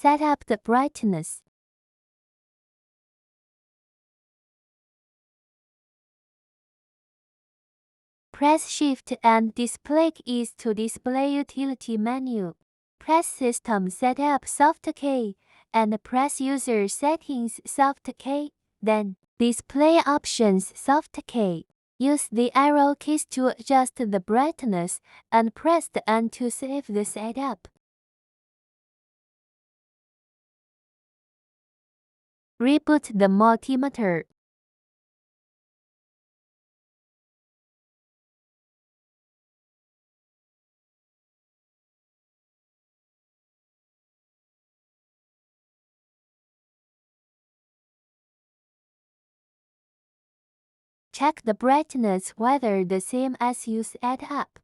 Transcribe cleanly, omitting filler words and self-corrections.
Set up the brightness. Press Shift and Display keys to display utility menu. Press System Setup Soft key and press User Settings Soft key, then Display Options Soft key. Use the arrow keys to adjust the brightness and press the N to save the setup. Reboot the multimeter. Check the brightness whether the same as you set up.